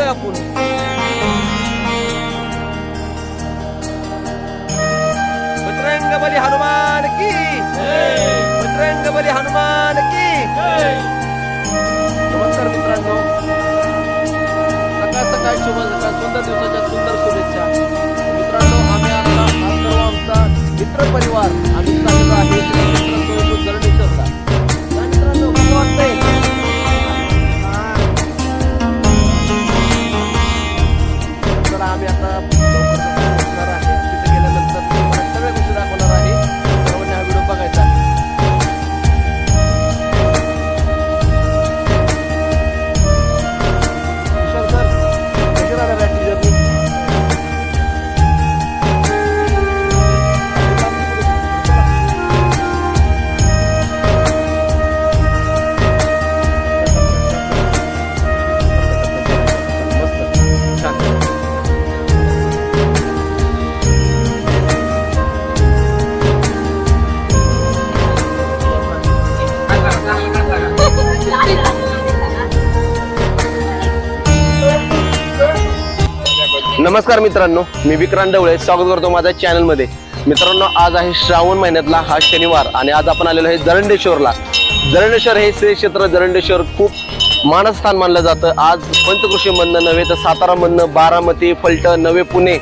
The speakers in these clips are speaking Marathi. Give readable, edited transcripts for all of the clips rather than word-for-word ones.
आपण. बजरंगबली हनुमान की, बजरंगबली हनुमान की. नमस्कार मित्रांनो, सकाळ सकाळ शुभ सकाळ, सुंदर दिवसाच्या सुंदर शुभेच्छा मित्रांनो. आम्ही आता हा सर्व आमचा मित्र परिवार आम्ही चाललो आहे जरंडेश्वरला. मित्रांनो कसं वाटतंय? तर आम्ही आता पोहोचणार आहे. तिथे गेल्यानंतर तुम्हाला सगळ्या गोष्टी दाखवणार आहे. सर्वांनी हा व्हिडिओ बघायचा. नमस्कार मित्रांनो, मी विक्रांत ढवळे स्वागत करतो माझ्या चॅनलमध्ये. मित्रांनो, आज आहे श्रावण महिन्यातला हा शनिवार आणि आज आपण आलेलो आहे जरंडेश्वरला. जरंडेश्वर हे श्री क्षेत्र जरंडेश्वर खूप मानस्थान मानलं जातं. आज पंचकृषी मधनं नव्हे तर सातारा मधनं, बारामती, फलटण, नवे पुणे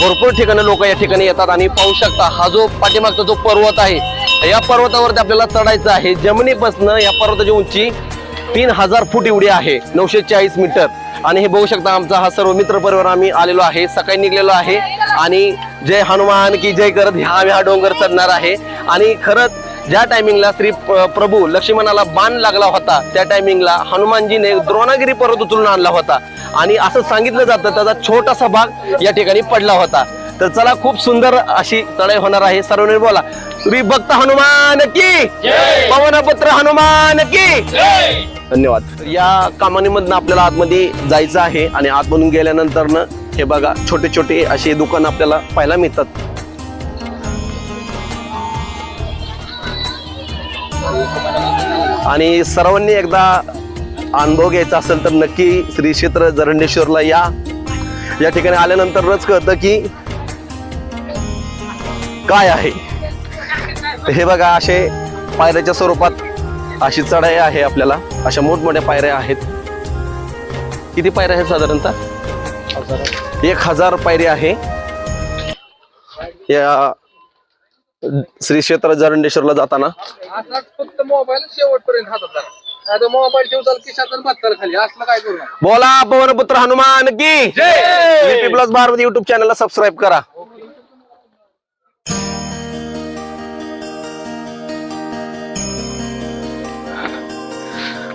भरपूर ठिकाणी लोक या ठिकाणी येतात. आणि पाहू शकता हा जो पाठीमागचा जो पर्वत आहे, या पर्वतावरती आपल्याला चढायचं आहे. जमिनीपासून या पर्वताची उंची 3000 फूट एवढी आहे, 940 मीटर. आणि हे बघू शकता आमचा हा सर्व मित्र परिवार आम्ही आलेलो आहे. सकाळी निघलेलो आहे आणि जय हनुमान की जय करत आम्ही हा डोंगर चढणार आहे. आणि खरंच ज्या टायमिंगला श्री प्रभू लक्ष्मणाला बाण लागला होता त्या टायमिंगला हनुमानजीने द्रोणागिरी पर्वत उचलून आणला होता. आणि असं सांगितलं जातं त्याचा छोटासा भाग या ठिकाणी पडला होता. तर चला, खूप सुंदर अशी चढाई होणार आहे. सर्वांनी बोला श्री भक्त हनुमान की, पवनपुत्र हनुमान की. धन्यवाद. या कमानीमधनं आपल्याला आतमध्ये जायचं आहे आणि आतमधून गेल्यानंतर हे बघा छोटे छोटे असे दुकान आपल्याला पाहायला मिळतात. आणि सर्वांनी एकदा अनुभव घ्यायचा असेल तर नक्की श्री क्षेत्र जरंडेश्वरला या ठिकाणी आल्यानंतरच कळतं की काय आहे. हे बघा असे पायऱ्याच्या स्वरूपात अशी चढाई आहे. आपल्याला अशा मोठमोठ्या पायऱ्या आहेत. किती पायऱ्या आहेत साधारणतः? 1000 पायरी आहे या श्री क्षेत्र जरंडेश्वरला जाताना. फक्त मोबाईल शेवटपर्यंत हातात मोबाईल ठेवताल खिशातून बसताल खाली असलं काय करू. बोला पवनपुत्र हनुमान की जय. प्लस भारत युट्यूब चॅनलला सबस्क्राईब करा.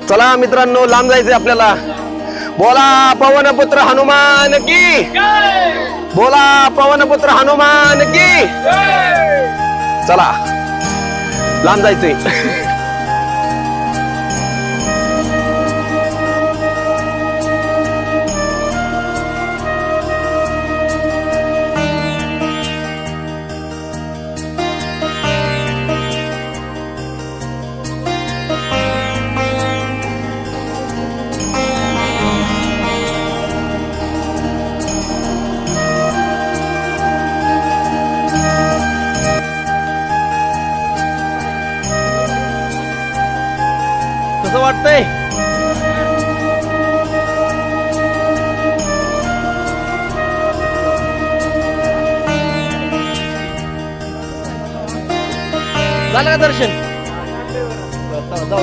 चला मित्रांनो, लांब जायचंय आपल्याला. बोला पवनपुत्र हनुमान की, बोला पवनपुत्र हनुमान की. चला, लांब जायचंय. कसं वाटतंय? झालं का दर्शन? जाऊ.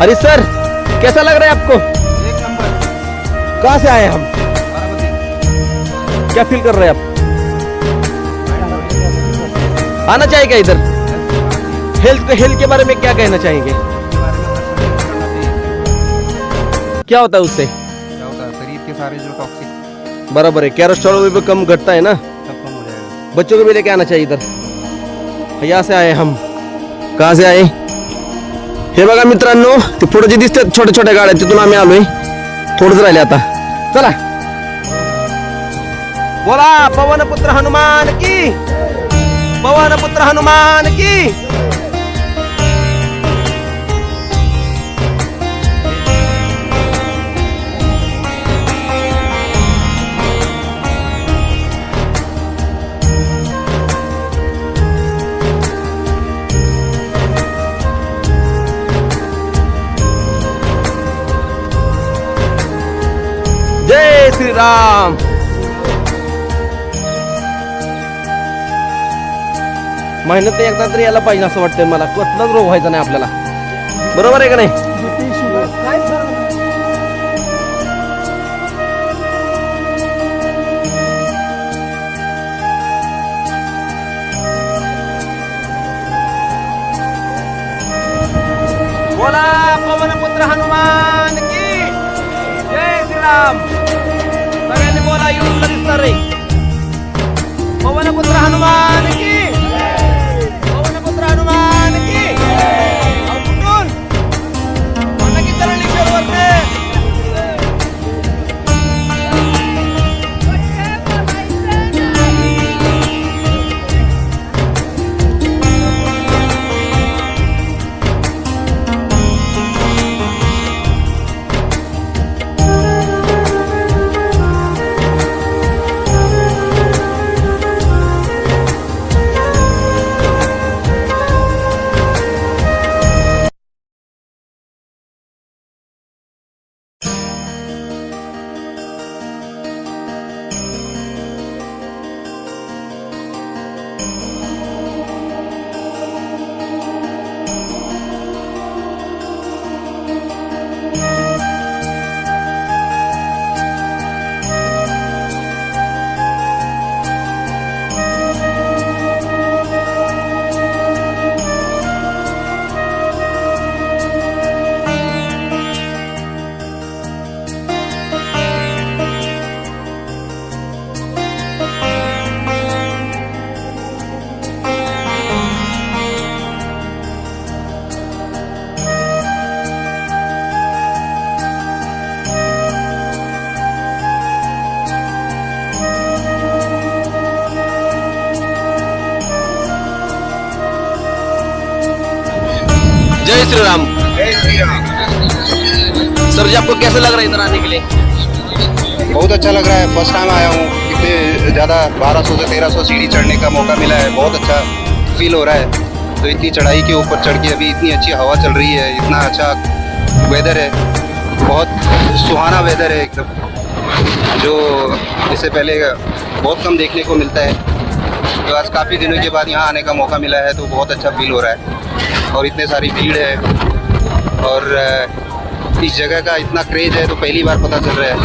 अरे सर, कैसा लग रहा है आपको? एक नंबर। कहाँ से आए हम? क्या फील कर रहे हैं आप? आना चाहिए क्या इधर? हेल्थ के बारे में क्या कहना चाहेंगे? क्या होता है उससे? क्या होता है, शरीर के सारे जो टॉक्सिक बराबर है, कोलेस्ट्रॉल भी कम घटता है ना, सब कम हो जाएगा। बच्चों को भी लेके आना चाहिए इधर। यहाँ से आए हम. कहाँ से आए? हे बघा मित्रांनो, ते पुढे जे दिसतात छोट्या छोट्या गाड्या, तिथून आम्ही आलोय. थोडंच राहिले आता. चला. बोला पवन पुत्र हनुमान की, पवन पुत्र हनुमान की. जय श्री राम. महिन्यात एकदा तरी यायला पाहिजे असं वाटतंय मला. कसलाच रोग व्हायचा नाही आपल्याला. बरोबर आहे का नाही? बोला पवन पुत्र हनुमान की जय श्री राम. सगळ्यांनी बोला, येऊन दिसणार रे. पवन पुत्र हनुमान की, पवन पुत्र हनुमान की. अहो, कुठून? म्हणा की जरंडेश्वरवरनं. जय श्री राम. सर जी, आपको कैसा लग रहा है इधर आने के लिए? बहुत अच्छा लग रहा है. फर्स्ट टाइम आया हूँ. इतने ज़्यादा 1200 से 1300 सीढ़ी चढ़ने का मौका मिला है. बहुत अच्छा फील हो रहा है. तो इतनी चढ़ाई के ऊपर चढ़ के अभी इतनी अच्छी हवा चल रही है, इतना अच्छा वेदर है, बहुत सुहाना वेदर है एकदम, जो इससे पहले बहुत कम देखने को मिलता है. तो आज काफ़ी दिनों के बाद यहाँ आने का मौका मिला है, तो बहुत अच्छा फील हो रहा है. और इतने सारी भीड़ है और इस जगह का इतना क्रेज है, तो पहली बार पता चल रहा है.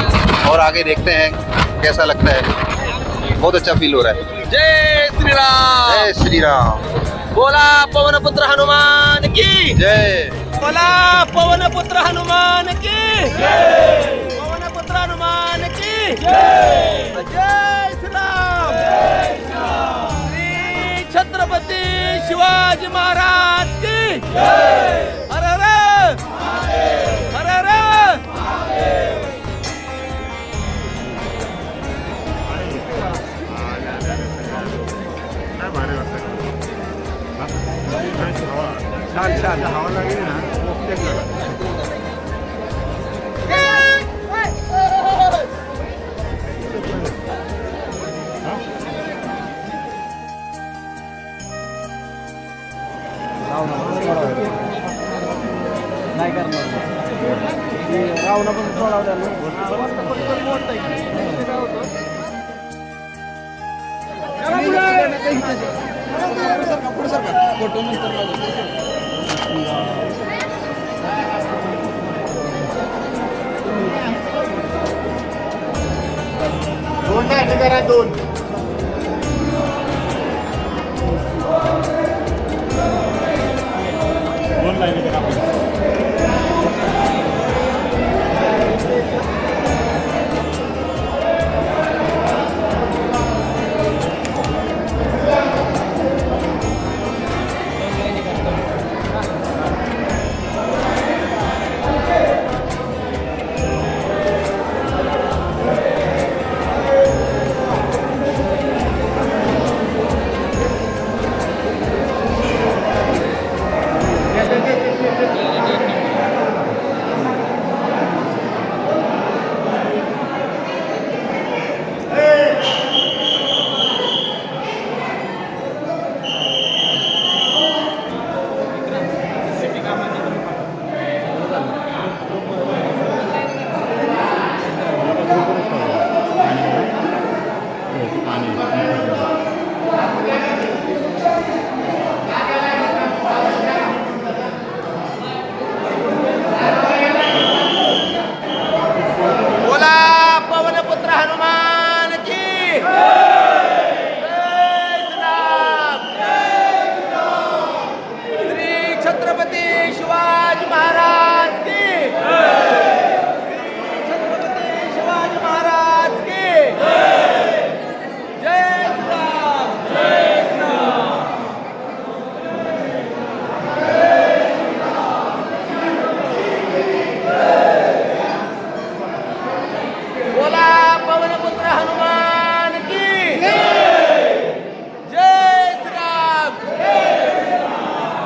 और आगे देखते हैं कैसा लगता है. बहुत अच्छा फील हो रहा है. जय श्री राम. जय श्री राम. बोला पवन पुत्र हनुमान की जय. बोला पवन पुत्र हनुमान की जय. पवन पुत्र हनुमान की जय. जय श्री राम. श्री छत्रपती शिवाजी महाराज की जय. हर हर हर हर. छान छान हवा लागली ना. नाही करणार. रावणा पण सोडावं. फोटो नंतर बोला पवनपुत्र हनुमान की जय श्रीराम. श्री छत्रपती शिवाजी महाराज की छत्रपती शिवाजी महाराज की जय श्रीराम. बोला पवनपुत्र हनुमान की जय श्रीराम.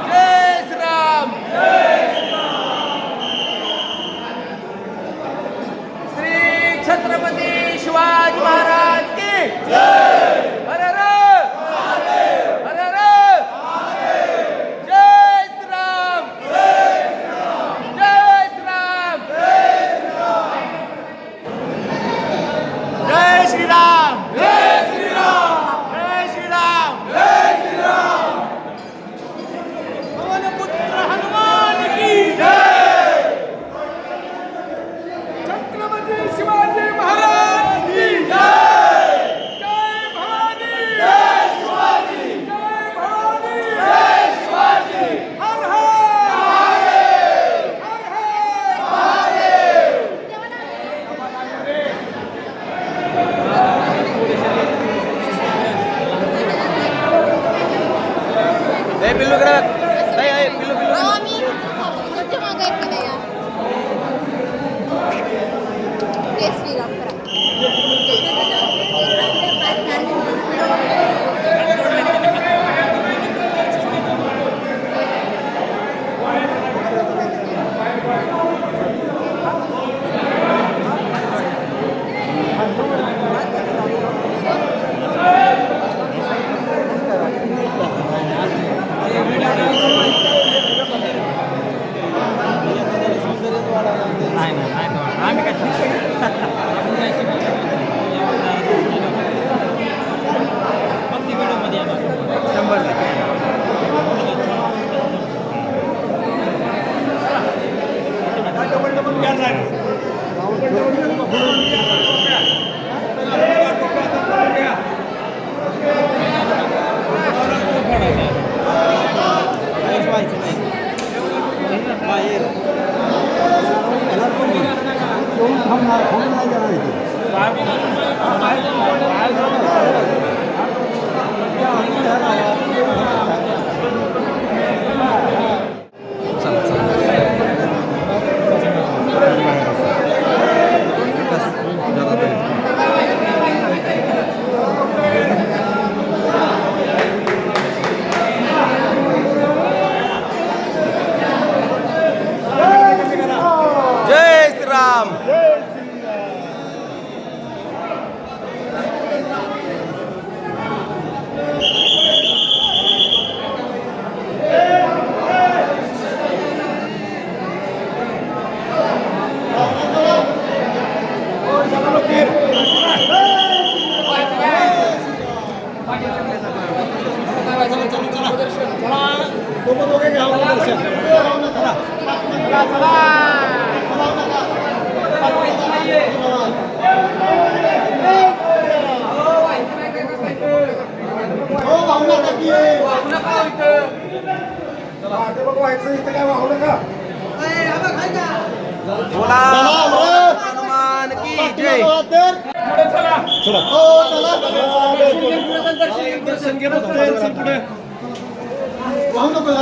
जय श्रीराम. श्री छत्रपती शिवाजी महाराज की हर हर हर हर जय श्रीराम. जय श्रीराम. जय श्रीराम. जय श्रीराम. जय श्रीराम. जय श्रीराम. पवनपुत्र हनुमान की जय. छत्रपती शिवाजी महाराज की जय. जय भवानी. जय शिवाजी. जय भवानी. जय शिवाजी. हर हर महादेव. हर हर महादेव. पिल्लू कडे पिल्लू पिल्लू आम्ही तुझ्या मागे आहे की नाही यार? जय श्रीराम करा.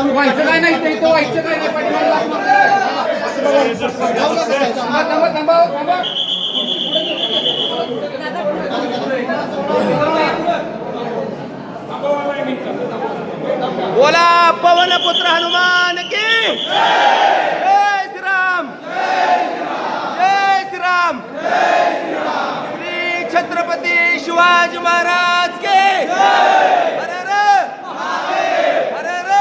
व्हायचं काय नाही ते इथं व्हायचं काय नाही थांबा थांबा थांबा बोला पवन पुत्र हनुमान की जय श्रीराम जय श्रीराम श्री छत्रपती शिवाजी महाराज के हर हर हर हर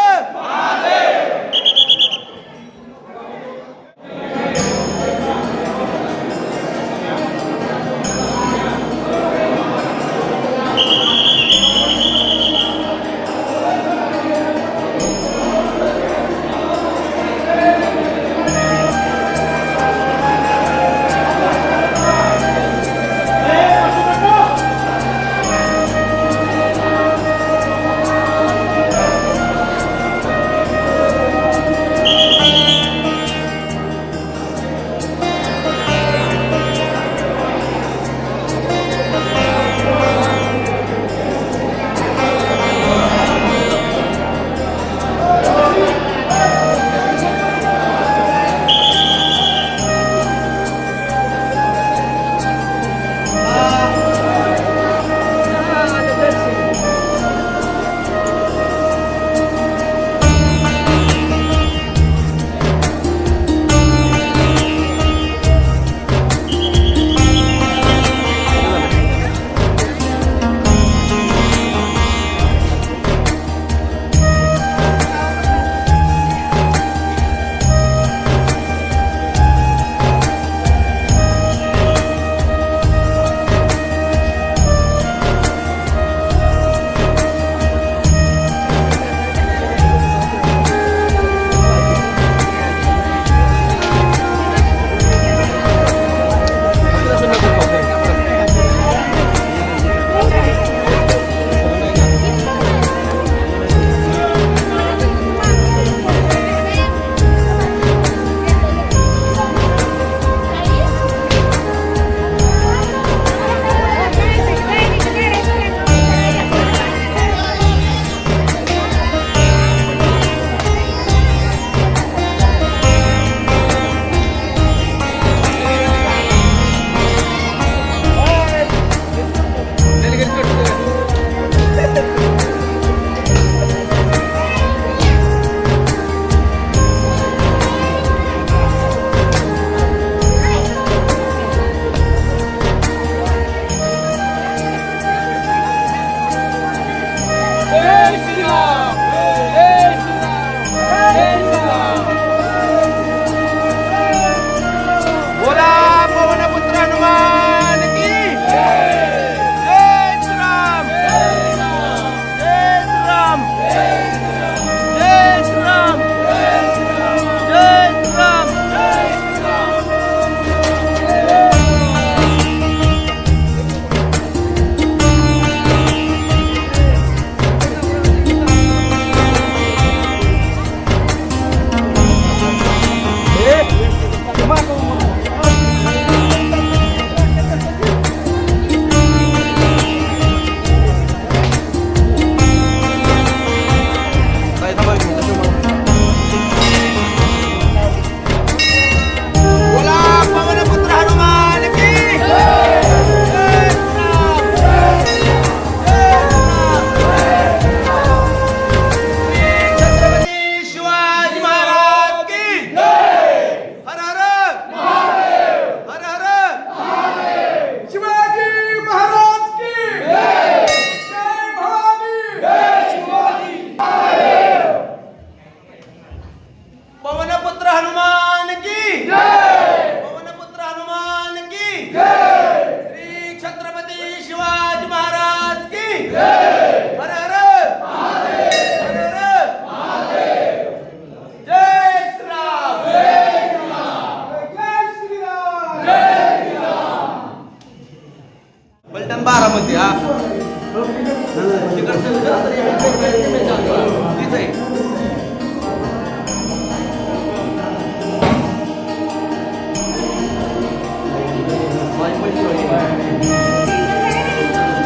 बारामती हा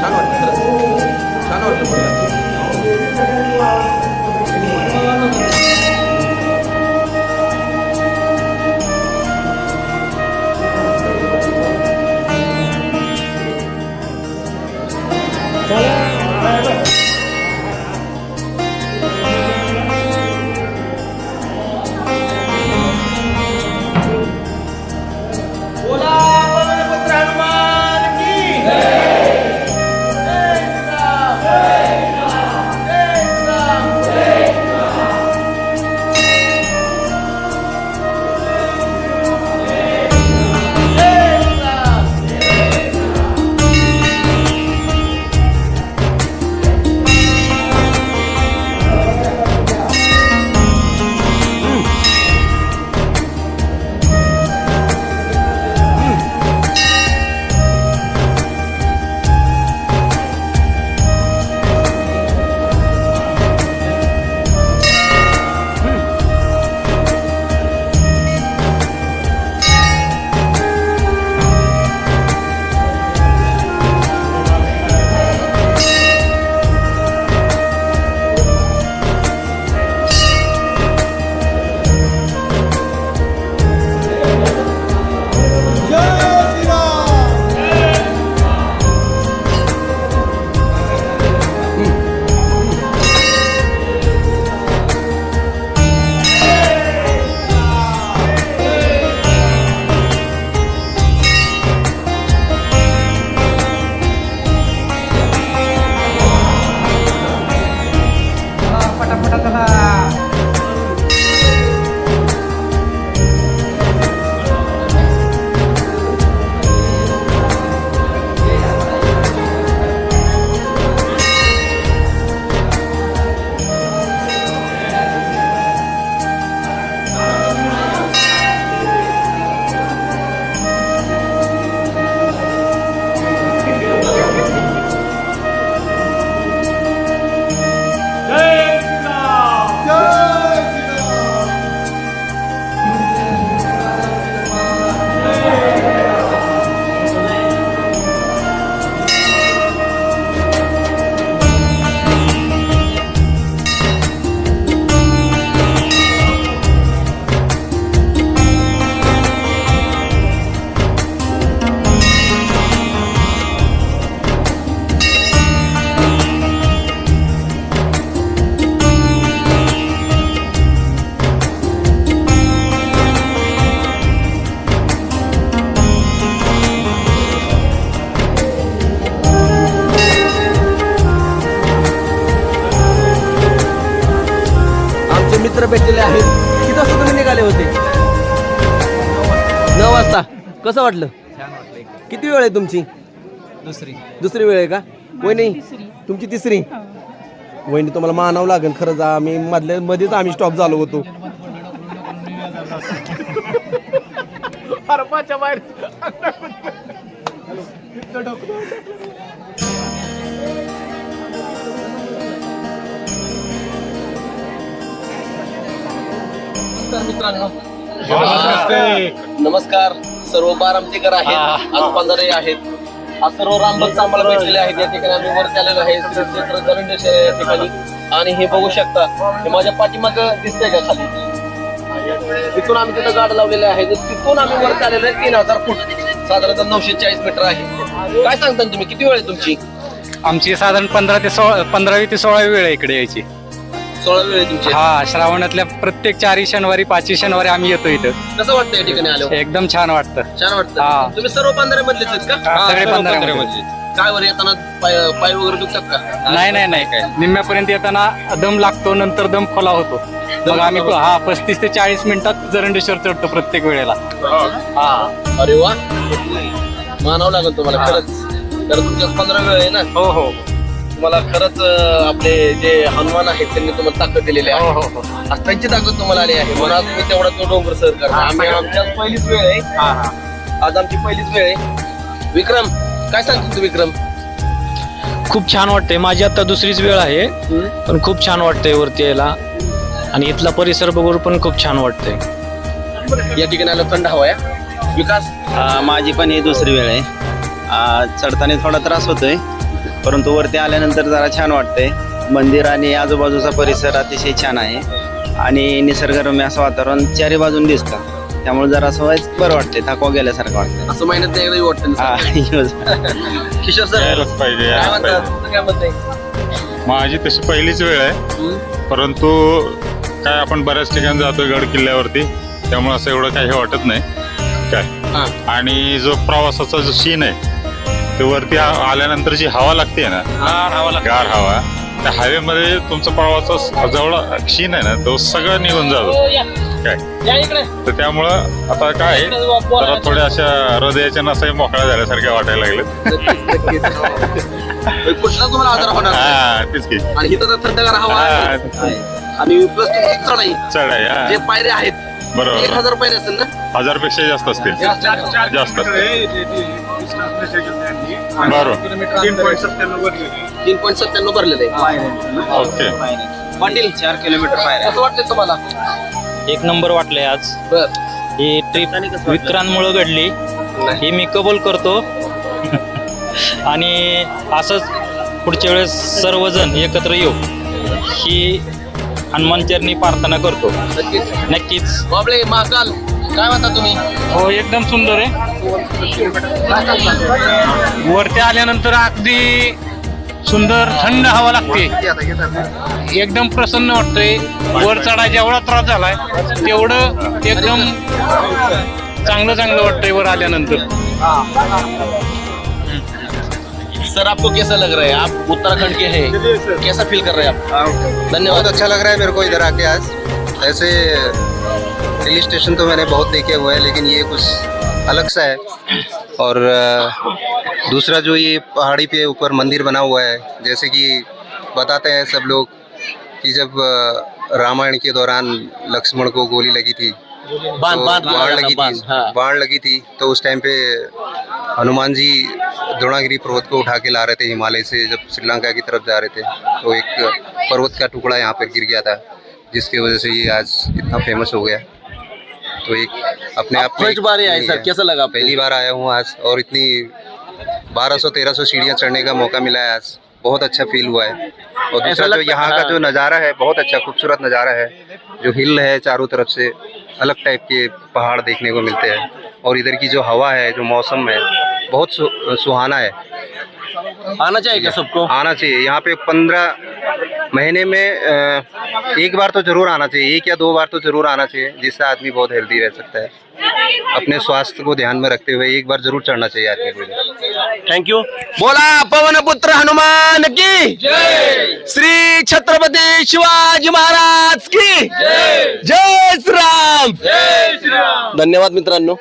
छान वाटतं खरंच. छान वाटतं. मित्र भेटलेले आहेत. किती वाजता तुम्ही निघाले होते? 9 वाजता. कसं वाटलं? किती वेळ आहे तुमची? दुसरी वेळ आहे का? वहिनी तुमची तिसरी. वहिनी तुम्हाला मानावं लागेल खरंच. आम्ही मध्येच आम्ही स्टॉप झालो होतो. मित्रांनो नमस्कार. सर्व बारामतीकर आहेत, आज 15 आहेत. आज सर्व रामभक्त आम्हाला भेटलेले आहेत. या ठिकाणी आम्ही वरती आलेलो आहे श्री क्षेत्र जरंडेश्वर या ठिकाणी. आणि हे बघू शकता, हे माझ्या पाठीमागं दिसतंय का खाली? तिथून आम्ही तिथं गाड लावलेले आहे. तिथून आम्ही वरती आलेलो आहे 3000 फूट, साधारणतः 940 मीटर आहे. काय सांगता तुम्ही, किती वेळ आहे तुमची? आमची साधारण 15वी ते 16वी वेळ आहे इकडे यायची. 16 वेळ आहे तुमची. हा, श्रावणातल्या प्रत्येक 4 शनिवारी 5 शनिवारी आम्ही येतो इथं. कसं वाटतं या ठिकाणी आलो? एकदम छान वाटतं. छान हा. वाटतं. तुम्ही सर्व 15 मधलेच आहेत का? सगळे 15 मध्ये. काय वर येताना पाय वगैरे दुखतात का? नाही निम्म्यापर्यंत येताना दम लागतो, नंतर दम खोला होतो. मग आम्ही 35 ते 40 मिनिटात जरंडेश्वर चढतो प्रत्येक वेळेला. अरे वा, मानावं लागेल तुम्हाला खरंच. तर तुमच्या 15 वेळ आहे ना? हो. तुम्हाला खरंच आपले जे हनुमान आहेत त्यांनी तुम्हाला ताकद दिलेली आहे. आज त्यांची ताकद तुम्हाला आली आहे, म्हणून आज तुम्ही तेवढा तो डोंगर सर करता. आम्ही आमच्या पहिलीच वेळ आहे. आज आमची पहिलीच वेळ आहे. विक्रम, काय सांगतो तू विक्रम? खूप छान वाटतंय. माझी आता दुसरीच वेळ आहे, पण खूप छान वाटतंय वरती यायला आणि इथला परिसर बघून पण खूप छान वाटतंय. या ठिकाणी आलं थंड हवा आहे. विकास माझी पण ही दुसरी वेळ आहे. चढताना थोडा त्रास होतोय, परंतु वरती आल्यानंतर जरा छान वाटतंय. मंदिर आणि आजूबाजूचा परिसर अतिशय छान आहे आणि निसर्गरम्य असं वातावरण चारी बाजून दिसतं. त्यामुळे जरा असं बरं वाटतंय, थकवा गेल्यासारखं वाटतं. असं महिन्यात एकदा वाटतं. किशोर सर यायलाच पाहिजे, काय यायलाच म्हणतात? पाहिजे. काय म्हणताय? माझी तशी पहिलीच वेळ आहे, परंतु काय आपण बऱ्याच ठिकाणी जातोय गड किल्ल्यावरती, त्यामुळे असं एवढं काही वाटत नाही काय. आणि जो प्रवासाचा जो सीन आहे ते वरती आल्यानंतर जी हवा लागते ना, गार हवा, त्या हवेमध्ये तुमचा प्रवासाचा जेवढा सीन आहे ना तो सगळं निघून जातो काय. तर त्यामुळं आता काय जरा थोड्या अशा हृदयाच्या नसाही मोकळ्या झाल्यासारख्या वाटायला लागलेत. कुठला तुम्हाला आजार होणार नाही. हा तेच की. आणि इथं तर थंडगार हवा आहे. आणि प्लस तुमची चढाई चढाई हा जे पायरे आहेत बरोबर. 1000 पायरे असेल ना. 1000 पेक्षा जास्त असतील, जास्त असतील. बरोबर. 3.97 भरलेले आहे. ओके. पाटील 4 किलोमीटर पायऱ्या. कसं वाटतंय तुम्हाला? एक नंबर वाटलंय आज. बर ही ट्रिप विक्रांतमुळे घडली हे मी कबूल करतो. आणि असंच पुढच्या वेळेस सर्वजण एकत्र येऊ ही हनुमानचरणी प्रार्थना करतो. नक्कीच. बाबळे महाकाल काय म्हणता तुम्ही? हो एकदम सुंदर आहे. वरती आल्यानंतर अगदी सुंदर थंड हवा लागते. एकदम प्रसन्न वाटतंय. वर चढायचा एवढा त्रास झालाय तेवढं एकदम चांगलं वाटतंय वर आल्यानंतर. सर आपको कैसा लग रहा है? आप उत्तराखंड के हैं, कैसा फील कर रहे हैं आप? बहुत धन्यवाद. अच्छा लग रहा है मेरे को इधर आके आज. ऐसे हिल स्टेशन तो मैंने बहुत देखे हुए हैं, लेकिन ये कुछ अलग सा है. और दूसरा जो ये पहाड़ी पे ऊपर मंदिर बना हुआ है, जैसे कि बताते हैं सब लोग कि जब रामायण के दौरान लक्ष्मण को गोली लगी थी, बाण लगी थी, तो उस टाइम पे हनुमान जी द्रोणागिरी पर्वत को उठा के ला रहे थे हिमालय से. जब श्रीलंका की तरफ जा रहे थे तो एक पर्वत का टुकड़ा यहाँ पर गिर गया था, जिसकी वजह से ये आज इतना फेमस हो गया. तो एक अपने आप में फर्स्ट बार ही आए सर, कैसा लगा आपको? पहली बार आया हूँ आज, और इतनी 1200-1300 सीढ़ियाँ चढ़ने का मौका मिला है आज. बहुत अच्छा फील हुआ है. और दूसरा जो यहाँ का जो नज़ारा है बहुत अच्छा खूबसूरत नज़ारा है. जो हिल है चारों तरफ से अलग टाइप के पहाड़ देखने को मिलते हैं. और इधर की जो हवा है, जो मौसम है, बहुत सुहाना है. आना चाहिए क्या सबको? आना चाहिए यहाँ पे. 15 महीने में एक बार तो जरूर आना चाहिए, 1 या 2 बार तो जरूर आना चाहिए, जिससे आदमी बहुत हेल्दी रह सकता है. अपने स्वास्थ्य को ध्यान में रखते हुए एक बार जरूर चढ़ना चाहिए आदमी को. Thank you. बोला पवन पुत्र हनुमान की जय. श्री छत्रपती शिवाजी महाराज की जय. जय श्रीराम. जय श्रीराम. धन्यवाद मित्रांनो.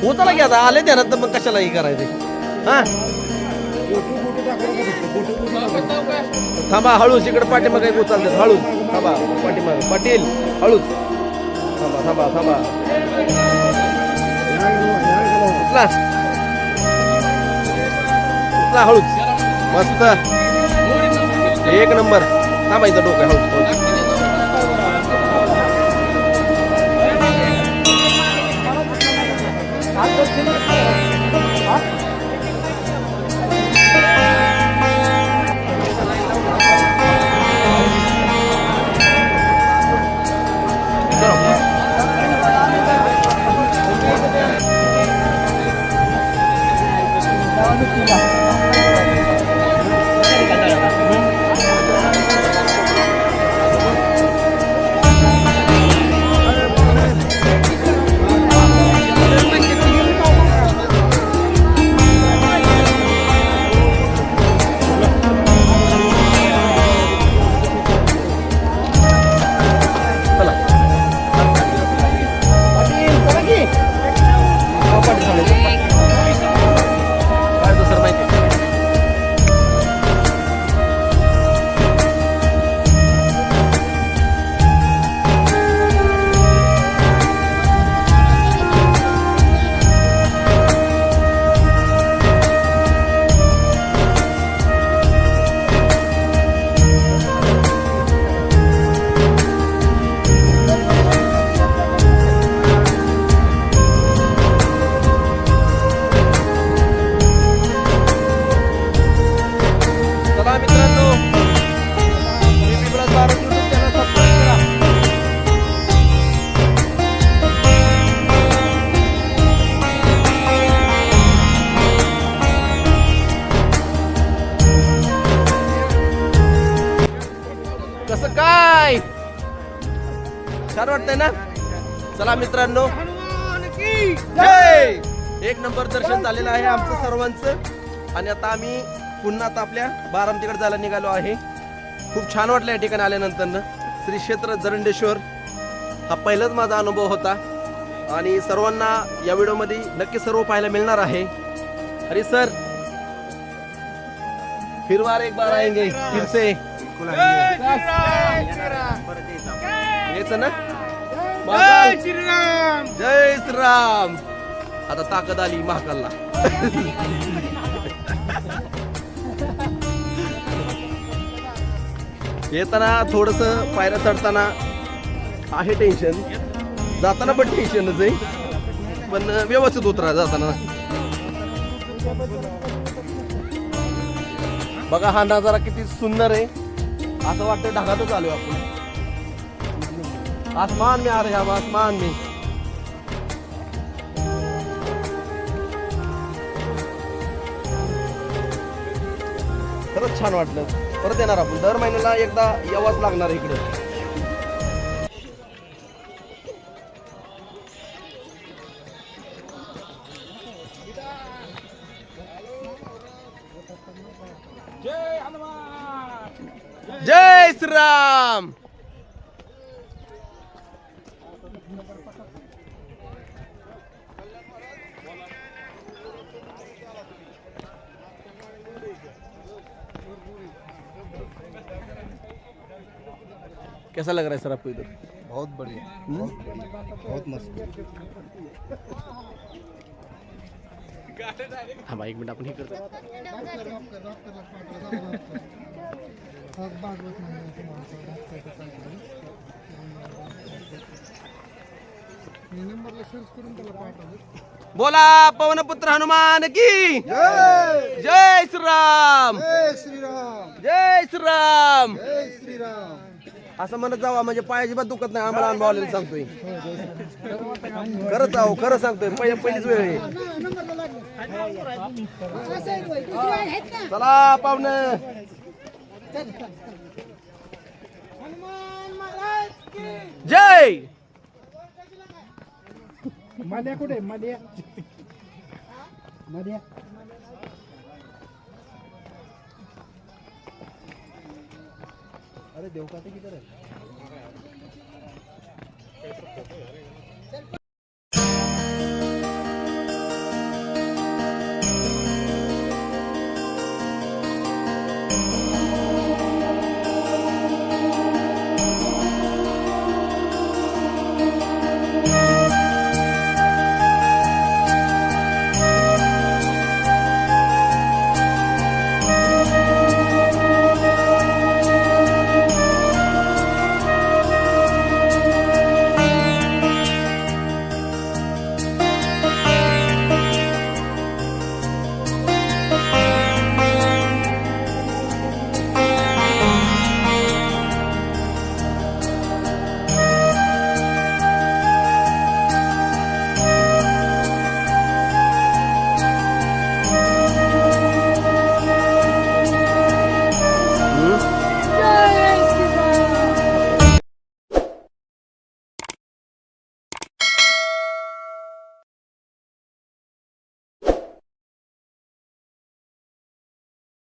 होता की आता आले ध्यानात, मग कशाला हे करायचं. हा थांबा, हळूच इकडे पाठीमागे उचलतात. हळूच थांबा, पाठीमागे पाटील हळूच थांबा थांबा थांबा. उचला उचला हळूच. मस्त एक नंबर. थांबा इथं डोकं हळूच. वाटतंय ना. चला मित्रांनो, जय. एक नंबर दर्शन झालेलं आहे आमचं सर्वांचं. आणि आता आम्ही पुन्हा आता आपल्या बारामतीकडे जायला निघालो आहे. खूप छान वाटलं या ठिकाणी आल्यानंतर. श्री क्षेत्र जरंडेश्वर हा पहिलाच माझा अनुभव होता आणि सर्वांना या व्हिडिओमध्ये नक्की सर्व पाहायला मिळणार आहे. अरे सर, फिर बार एक बार आएंगे फिर से. यायचं ना. जय श्रीराम. आता ताकद आली महाकालला. येताना थोडस पायऱ्या चढताना आहे टेन्शन, जाताना पण टेन्शनच आहे, पण व्यवस्थित उतरा जाताना. बघा हा नजारा किती सुंदर आहे. असं वाटतं ढगातच आलोय आपण. आसमान में आ रहे हम, आसमान में. खरंच छान वाटलं. परत येणार आपण. दर महिन्याला एकदा यावंच लागणार इकडे. जय श्रीराम. कैसा लग रहा है सर आपको इधर? बहुत बढ़िया, बहुत मस्त. हाँ भाई, एक मिनट आपण हे करतो. बोला पवनपुत्र हनुमान की जय श्रीराम. जय श्रीराम. असं म्हणत जावा म्हणजे पायाची बात दुखत नाही. आम्हाला अनुभव आलेला सांगतोय. खरंच जाऊ, खरं सांगतोय. पहिलीच वेळ आहे. चला पाहुणं. जय. माद्या कुठे माद्या माद्या. अरे देवकाते किधर है?